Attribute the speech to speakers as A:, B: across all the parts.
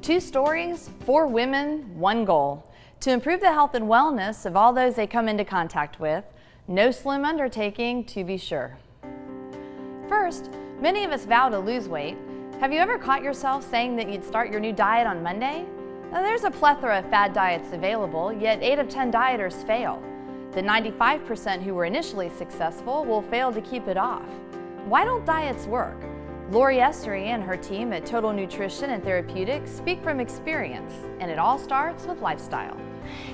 A: 2 stories, 4 women, 1 goal. To improve the health and wellness of all those they come into contact with. No slim undertaking, to be sure. First, many of us vow to lose weight. Have you ever caught yourself saying that you'd start your new diet on Monday? Now, there's a plethora of fad diets available, yet 8 of 10 dieters fail. The 95% who were initially successful will fail to keep it off. Why don't diets work? Esarey and her team at Total Nutrition and Therapeutics speak from experience, and it all starts with lifestyle.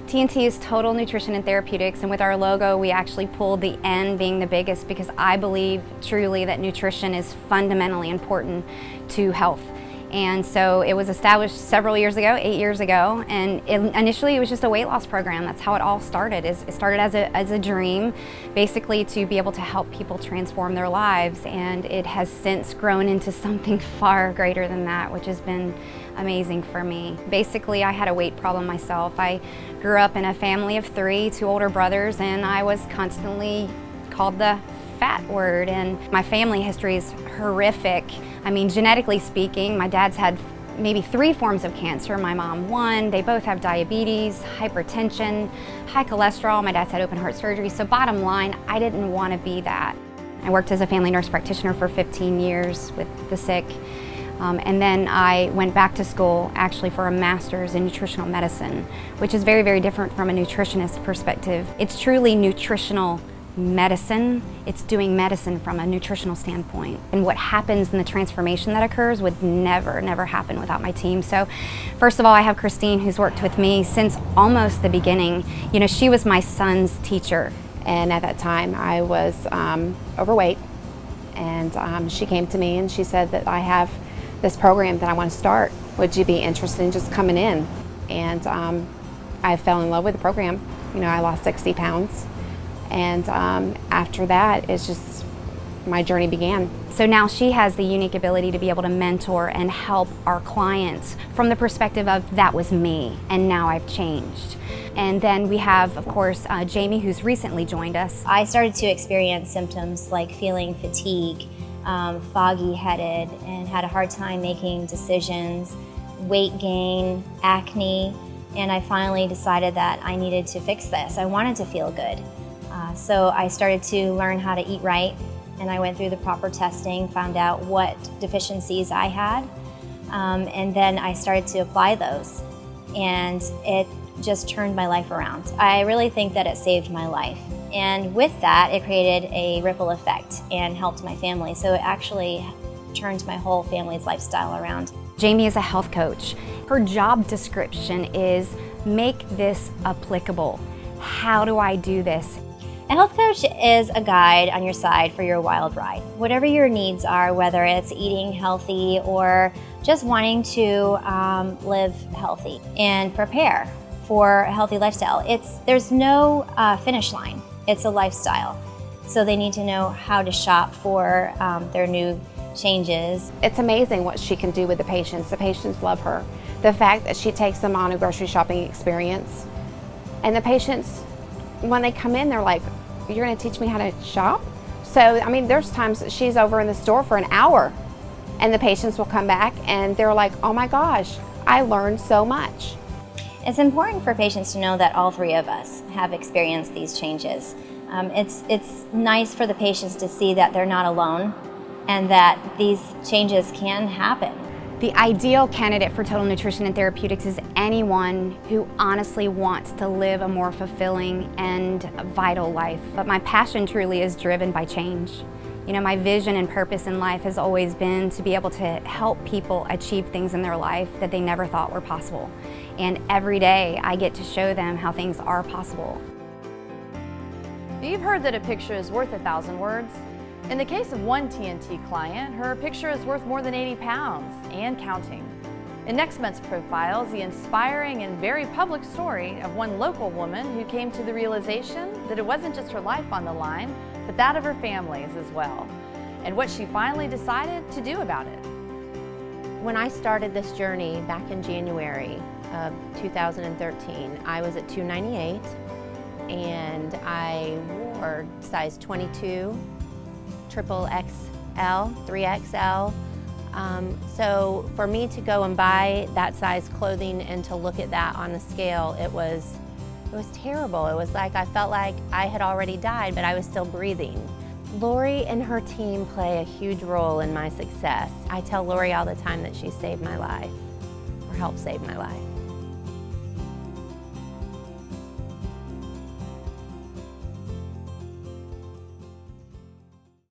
B: TNT is Total Nutrition and Therapeutics, and with our logo we actually pulled the N being the biggest because I believe truly that nutrition is fundamentally important to health. And so it was established several years ago, 8 years ago, and initially it was just a weight loss program. That's how it all started. It started as a dream, basically to be able to help people transform their lives, and it has since grown into something far greater than that, which has been amazing for me. Basically, I had a weight problem myself. I grew up in a family of 3, 2 older brothers, and I was constantly called the fat word, and my family history is horrific. I mean, genetically speaking, my dad's had maybe 3 forms of cancer, my mom 1. They both have diabetes, hypertension, high cholesterol. My dad's had open heart surgery. So bottom line, I didn't want to be that. I worked as a family nurse practitioner for 15 years with the sick. And then I went back to school actually for a master's in nutritional medicine, which is very, very different from a nutritionist perspective. It's truly nutritional medicine. It's doing medicine from a nutritional standpoint. And what happens in the transformation that occurs would never happen without my team. So first of all, I have Christine, who's worked with me since almost the beginning. You know, she was my son's teacher.
C: And at that time I was overweight, and she came to me and she said that I have this program that I want to start. Would you be interested in just coming in? And I fell in love with the program. You know, I lost 60 pounds. And after that, it's just, my journey began.
B: So now she has the unique ability to be able to mentor and help our clients from the perspective of that was me and now I've changed. And then we have, of course, Jamie, who's recently joined us.
D: I started to experience symptoms like feeling fatigue, foggy-headed, and had a hard time making decisions, weight gain, acne, and I finally decided that I needed to fix this. I wanted to feel good. So I started to learn how to eat right, and I went through the proper testing, found out what deficiencies I had, and then I started to apply those, and it just turned my life around. I really think that it saved my life, and with that it created a ripple effect and helped my family, so it actually turned my whole family's lifestyle around.
B: Jamie is a health coach. Her job description is make this applicable. How do I do this?
D: A health coach is a guide on your side for your wild ride. Whatever your needs are, whether it's eating healthy or just wanting to live healthy and prepare for a healthy lifestyle. There's no finish line. It's a lifestyle. So they need to know how to shop for their new changes.
C: It's amazing what she can do with the patients. The patients love her. The fact that she takes them on a grocery shopping experience, and the patients, when they come in, they're like, you're going to teach me how to shop? So, I mean, there's times that she's over in the store for an hour and the patients will come back and they're like, oh my gosh, I learned so much.
D: It's important for patients to know that all 3 of us have experienced these changes. It's nice for the patients to see that they're not alone and that these changes can happen.
B: The ideal candidate for Total Nutrition and Therapeutics is anyone who honestly wants to live a more fulfilling and vital life. But my passion truly is driven by change. You know, my vision and purpose in life has always been to be able to help people achieve things in their life that they never thought were possible. And every day I get to show them how things are possible.
A: You've heard that a picture is worth 1,000 words. In the case of one TNT client, her picture is worth more than 80 pounds and counting. In next month's profile is the inspiring and very public story of one local woman who came to the realization that it wasn't just her life on the line, but that of her family's as well, and what she finally decided to do about it.
E: When I started this journey back in January of 2013, I was at 298 and I wore size 22, triple XL, 3XL. So for me to go and buy that size clothing and to look at that on the scale, it was terrible. It was like I felt like I had already died, but I was still breathing. Lori and her team play a huge role in my success. I tell Lori all the time that she saved my life, or helped save my life.